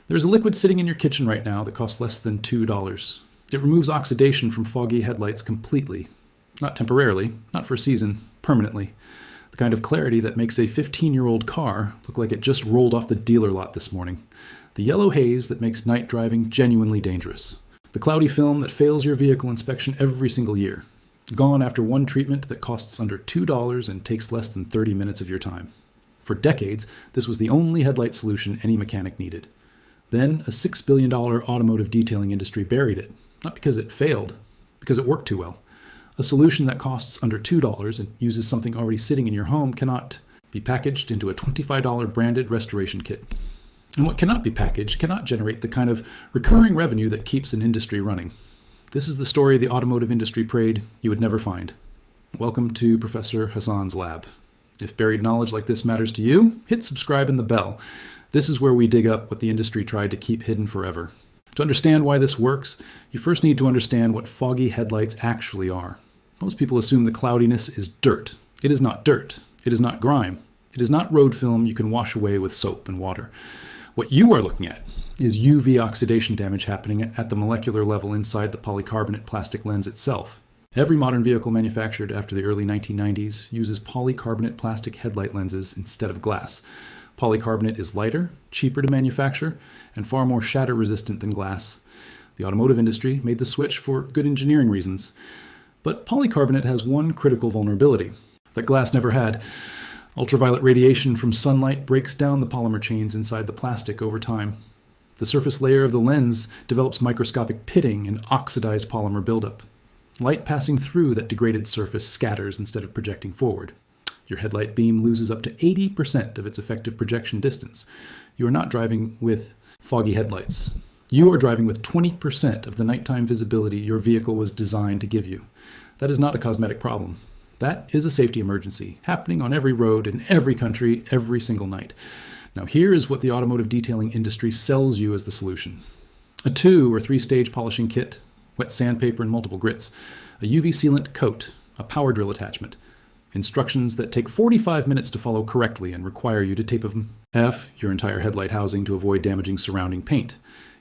There's a liquid sitting in your kitchen right now that costs less than $2. It removes oxidation from foggy headlights completely. Not temporarily, not for a season, permanently. The kind of clarity that makes a 15-year-old car look like it just rolled off the dealer lot this morning. The yellow haze that makes night driving genuinely dangerous. The cloudy film that fails your vehicle inspection every single year. Gone after one treatment that costs under $2 and takes less than 30 minutes of your time. For decades, this was the only headlight solution any mechanic needed. Then, a $6 billion automotive detailing industry buried it. Not because it failed, because it worked too well. A solution that costs under $2 and uses something already sitting in your home cannot be packaged into a $25 branded restoration kit. And what cannot be packaged cannot generate the kind of recurring revenue that keeps an industry running. This is the story the automotive industry prayed you would never find. Welcome to Professor Hassan's lab. If buried knowledge like this matters to you, hit subscribe and the bell. This is where we dig up what the industry tried to keep hidden forever. To understand why this works, you first need to understand what foggy headlights actually are. Most people assume the cloudiness is dirt. It is not dirt. It is not grime. It is not road film you can wash away with soap and water. What you are looking at is UV oxidation damage happening at the molecular level inside the polycarbonate plastic lens itself. Every modern vehicle manufactured after the early 1990s uses polycarbonate plastic headlight lenses instead of glass. Polycarbonate is lighter, cheaper to manufacture, and far more shatter-resistant than glass. The automotive industry made the switch for good engineering reasons. But polycarbonate has one critical vulnerability that glass never had. Ultraviolet radiation from sunlight breaks down the polymer chains inside the plastic over time. The surface layer of the lens develops microscopic pitting and oxidized polymer buildup. Light passing through that degraded surface scatters instead of projecting forward. Your headlight beam loses up to 80% of its effective projection distance. You are not driving with foggy headlights. You are driving with 20% of the nighttime visibility your vehicle was designed to give you. That is not a cosmetic problem. That is a safety emergency, happening on every road in every country every single night. Now here is what the automotive detailing industry sells you as the solution. A 2- or 3-stage polishing kit, wet sandpaper and multiple grits, a UV sealant coat, a power drill attachment, instructions that take 45 minutes to follow correctly and require you to tape your entire headlight housing to avoid damaging surrounding paint.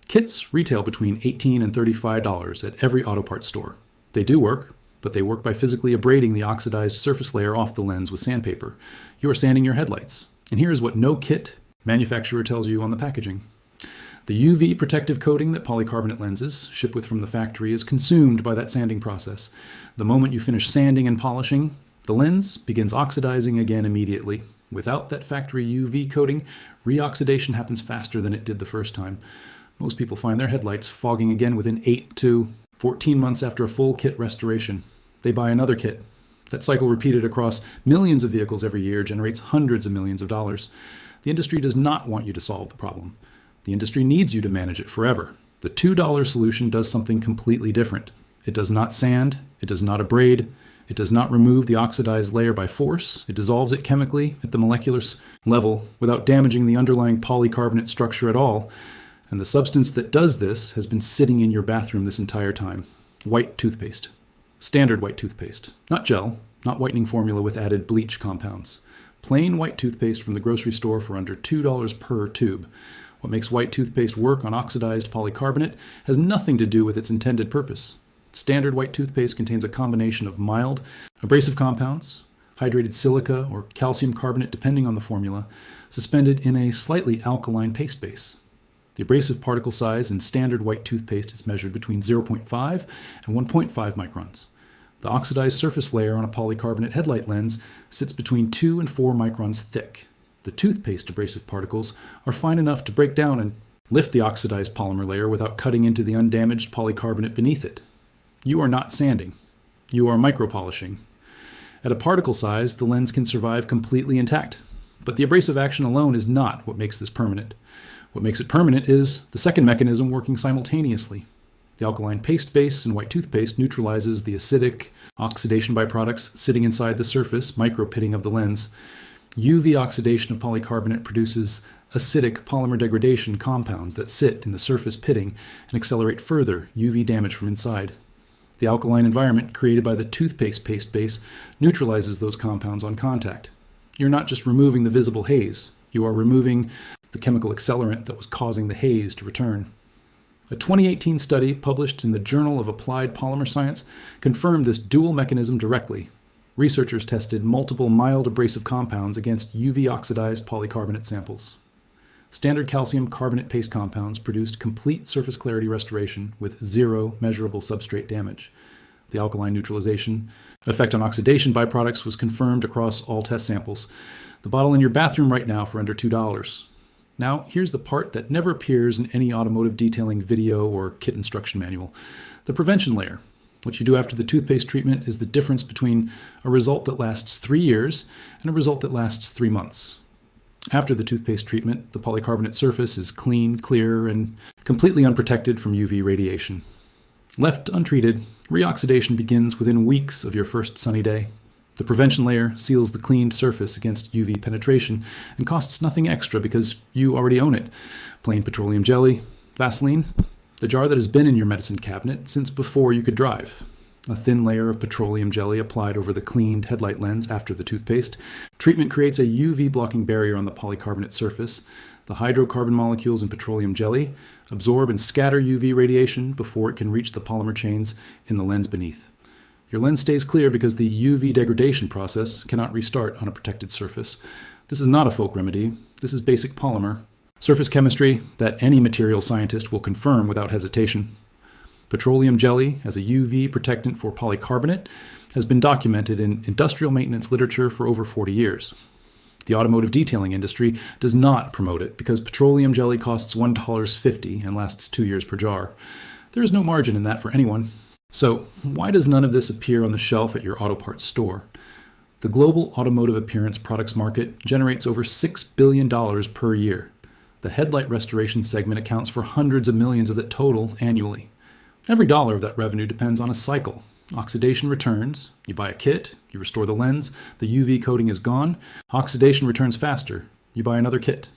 Kits retail between $18 and $35 at every auto parts store. They do work, but they work by physically abrading the oxidized surface layer off the lens with sandpaper. You are sanding your headlights. And here is what no kit manufacturer tells you on the packaging. The UV protective coating that polycarbonate lenses ship with from the factory is consumed by that sanding process. The moment you finish sanding and polishing, the lens begins oxidizing again immediately. Without that factory UV coating, reoxidation happens faster than it did the first time. Most people find their headlights fogging again within 8 to 14 months after a full kit restoration. They buy another kit. That cycle repeated across millions of vehicles every year generates hundreds of millions of dollars. The industry does not want you to solve the problem. The industry needs you to manage it forever. The $2 solution does something completely different. It does not sand, it does not abrade, it does not remove the oxidized layer by force. It dissolves it chemically at the molecular level without damaging the underlying polycarbonate structure at all. And the substance that does this has been sitting in your bathroom this entire time. White toothpaste. Standard white toothpaste. Not gel, not whitening formula with added bleach compounds. Plain white toothpaste from the grocery store for under $2 per tube. What makes white toothpaste work on oxidized polycarbonate has nothing to do with its intended purpose. Standard white toothpaste contains a combination of mild, abrasive compounds, hydrated silica or calcium carbonate depending on the formula, suspended in a slightly alkaline paste base. The abrasive particle size in standard white toothpaste is measured between 0.5 and 1.5 microns. The oxidized surface layer on a polycarbonate headlight lens sits between 2 and 4 microns thick. The toothpaste abrasive particles are fine enough to break down and lift the oxidized polymer layer without cutting into the undamaged polycarbonate beneath it. You are not sanding. You are micropolishing. At a particle size, the lens can survive completely intact. But the abrasive action alone is not what makes this permanent. What makes it permanent is the second mechanism working simultaneously. The alkaline paste base in white toothpaste neutralizes the acidic oxidation byproducts sitting inside the surface micropitting of the lens. UV oxidation of polycarbonate produces acidic polymer degradation compounds that sit in the surface pitting and accelerate further UV damage from inside. The alkaline environment created by the toothpaste paste base neutralizes those compounds on contact. You're not just removing the visible haze, you are removing the chemical accelerant that was causing the haze to return. A 2018 study published in the Journal of Applied Polymer Science confirmed this dual mechanism directly. Researchers tested multiple mild abrasive compounds against UV-oxidized polycarbonate samples. Standard calcium carbonate paste compounds produced complete surface clarity restoration with zero measurable substrate damage. The alkaline neutralization effect on oxidation byproducts was confirmed across all test samples. The bottle in your bathroom right now for under $2. Now, here's the part that never appears in any automotive detailing video or kit instruction manual. The prevention layer. What you do after the toothpaste treatment is the difference between a result that lasts 3 years and a result that lasts 3 months. After the toothpaste treatment, the polycarbonate surface is clean, clear, and completely unprotected from UV radiation. Left untreated, reoxidation begins within weeks of your first sunny day. The prevention layer seals the cleaned surface against UV penetration and costs nothing extra because you already own it. Plain petroleum jelly, Vaseline, the jar that has been in your medicine cabinet since before you could drive. A thin layer of petroleum jelly applied over the cleaned headlight lens after the toothpaste. Treatment creates a UV blocking barrier on the polycarbonate surface. The hydrocarbon molecules in petroleum jelly absorb and scatter UV radiation before it can reach the polymer chains in the lens beneath. Your lens stays clear because the UV degradation process cannot restart on a protected surface. This is not a folk remedy. This is basic polymer surface chemistry that any material scientist will confirm without hesitation. Petroleum jelly as a UV protectant for polycarbonate has been documented in industrial maintenance literature for over 40 years. The automotive detailing industry does not promote it because petroleum jelly costs $1.50 and lasts 2 years per jar. There is no margin in that for anyone. So why does none of this appear on the shelf at your auto parts store? The global automotive appearance products market generates over $6 billion per year. The headlight restoration segment accounts for hundreds of millions of that total annually. Every dollar of that revenue depends on a cycle. Oxidation returns, you buy a kit, you restore the lens, the UV coating is gone, oxidation returns faster, you buy another kit.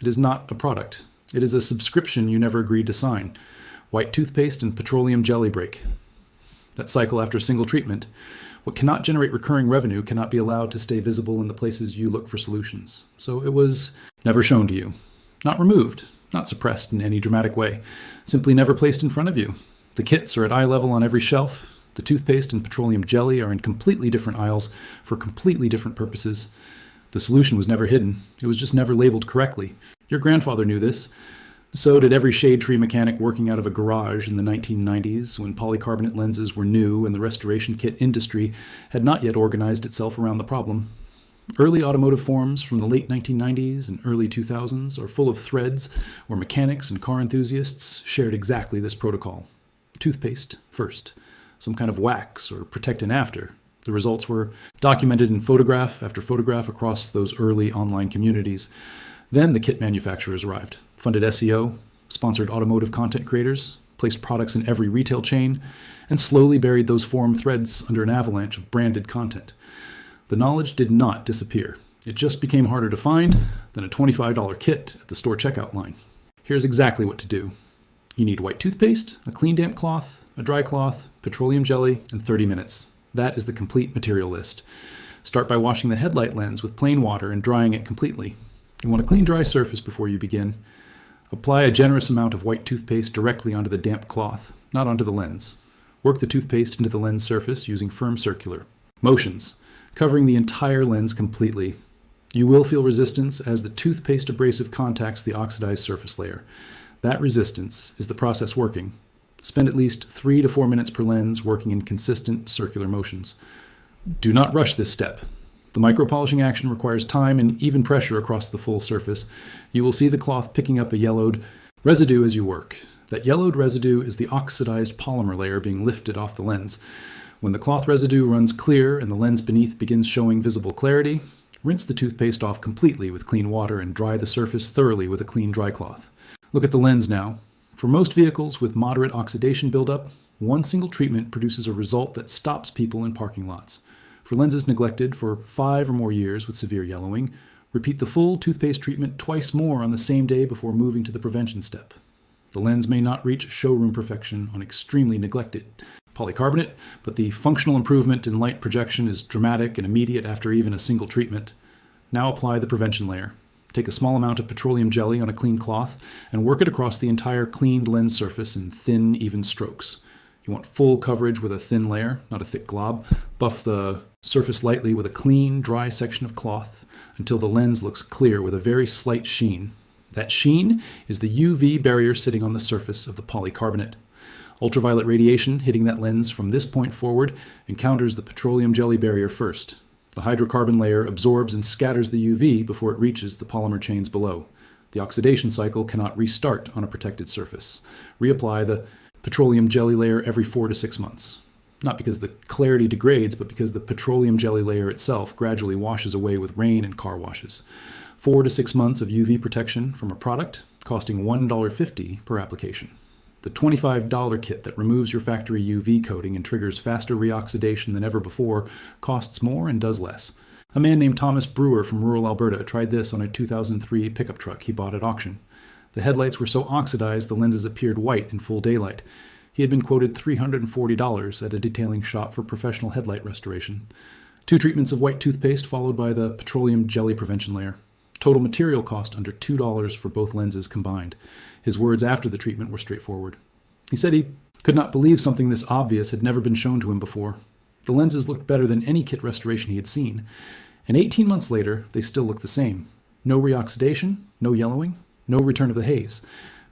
It is not a product. It is a subscription you never agreed to sign. White toothpaste and petroleum jelly break. That cycle after single treatment. What cannot generate recurring revenue cannot be allowed to stay visible in the places you look for solutions. So it was never shown to you. Not removed, not suppressed in any dramatic way, simply never placed in front of you. The kits are at eye level on every shelf. The toothpaste and petroleum jelly are in completely different aisles for completely different purposes. The solution was never hidden. It was just never labeled correctly. Your grandfather knew this. So did every shade tree mechanic working out of a garage in the 1990s when polycarbonate lenses were new and the restoration kit industry had not yet organized itself around the problem. Early automotive forums from the late 1990s and early 2000s are full of threads where mechanics and car enthusiasts shared exactly this protocol. Toothpaste first, some kind of wax or protectant after. The results were documented in photograph after photograph across those early online communities. Then the kit manufacturers arrived, funded SEO, sponsored automotive content creators, placed products in every retail chain, and slowly buried those forum threads under an avalanche of branded content. The knowledge did not disappear. It just became harder to find than a $25 kit at the store checkout line. Here's exactly what to do. You need white toothpaste, a clean damp cloth, a dry cloth, petroleum jelly, and 30 minutes. That is the complete material list. Start by washing the headlight lens with plain water and drying it completely. You want a clean, dry surface before you begin. Apply a generous amount of white toothpaste directly onto the damp cloth, not onto the lens. Work the toothpaste into the lens surface using firm circular motions, covering the entire lens completely. You will feel resistance as the toothpaste abrasive contacts the oxidized surface layer. That resistance is the process working. Spend at least 3 to 4 minutes per lens working in consistent circular motions. Do not rush this step. The micro-polishing action requires time and even pressure across the full surface. You will see the cloth picking up a yellowed residue as you work. That yellowed residue is the oxidized polymer layer being lifted off the lens. When the cloth residue runs clear and the lens beneath begins showing visible clarity, rinse the toothpaste off completely with clean water and dry the surface thoroughly with a clean dry cloth. Look at the lens now. For most vehicles with moderate oxidation buildup, one single treatment produces a result that stops people in parking lots. For lenses neglected for 5 or more years with severe yellowing, repeat the full toothpaste treatment twice more on the same day before moving to the prevention step. The lens may not reach showroom perfection on extremely neglected polycarbonate, but the functional improvement in light projection is dramatic and immediate after even a single treatment. Now apply the prevention layer. Take a small amount of petroleum jelly on a clean cloth and work it across the entire cleaned lens surface in thin, even strokes. You want full coverage with a thin layer, not a thick glob. Buff the surface lightly with a clean, dry section of cloth until the lens looks clear with a very slight sheen. That sheen is the UV barrier sitting on the surface of the polycarbonate. Ultraviolet radiation hitting that lens from this point forward encounters the petroleum jelly barrier first. The hydrocarbon layer absorbs and scatters the UV before it reaches the polymer chains below. The oxidation cycle cannot restart on a protected surface. Reapply the petroleum jelly layer every 4 to 6 months. Not because the clarity degrades, but because the petroleum jelly layer itself gradually washes away with rain and car washes. 4 to 6 months of UV protection from a product costing $1.50 per application. The $25 kit that removes your factory UV coating and triggers faster reoxidation than ever before costs more and does less. A man named Thomas Brewer from rural Alberta tried this on a 2003 pickup truck he bought at auction. The headlights were so oxidized the lenses appeared white in full daylight. He had been quoted $340 at a detailing shop for professional headlight restoration. 2 treatments of white toothpaste followed by the petroleum jelly prevention layer. Total material cost under $2 for both lenses combined. His words after the treatment were straightforward. He said he could not believe something this obvious had never been shown to him before. The lenses looked better than any kit restoration he had seen, and 18 months later they still looked the same. No reoxidation, no yellowing, no return of the haze,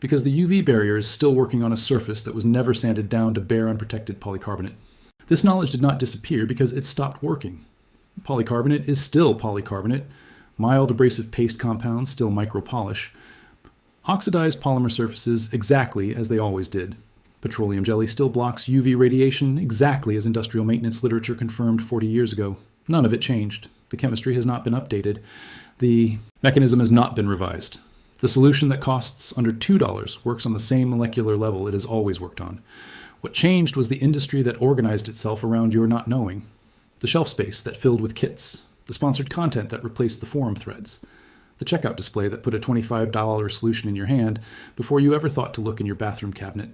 because the UV barrier is still working on a surface that was never sanded down to bare unprotected polycarbonate. This knowledge did not disappear because it stopped working. Polycarbonate is still polycarbonate, mild abrasive paste compounds still micropolish, oxidized polymer surfaces exactly as they always did. Petroleum jelly still blocks UV radiation exactly as industrial maintenance literature confirmed 40 years ago. None of it changed. The chemistry has not been updated. The mechanism has not been revised. The solution that costs under $2 works on the same molecular level it has always worked on. What changed was the industry that organized itself around your not knowing, the shelf space that filled with kits, the sponsored content that replaced the forum threads, the checkout display that put a $25 solution in your hand before you ever thought to look in your bathroom cabinet.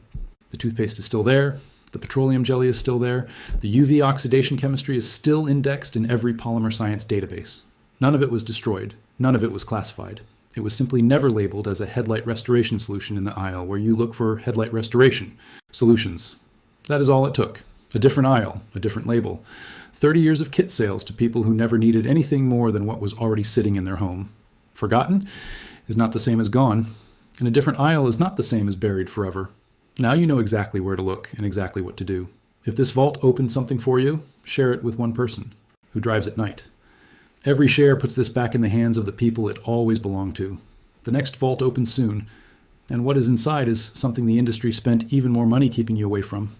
The toothpaste is still there, the petroleum jelly is still there, the UV oxidation chemistry is still indexed in every polymer science database. None of it was destroyed, none of it was classified. It was simply never labeled as a headlight restoration solution in the aisle where you look for headlight restoration solutions. That is all it took. A different aisle, a different label. 30 years of kit sales to people who never needed anything more than what was already sitting in their home. Forgotten is not the same as gone, and a different aisle is not the same as buried forever. Now you know exactly where to look and exactly what to do. If this vault opens something for you, share it with one person who drives at night. Every share puts this back in the hands of the people it always belonged to. The next vault opens soon, and what is inside is something the industry spent even more money keeping you away from.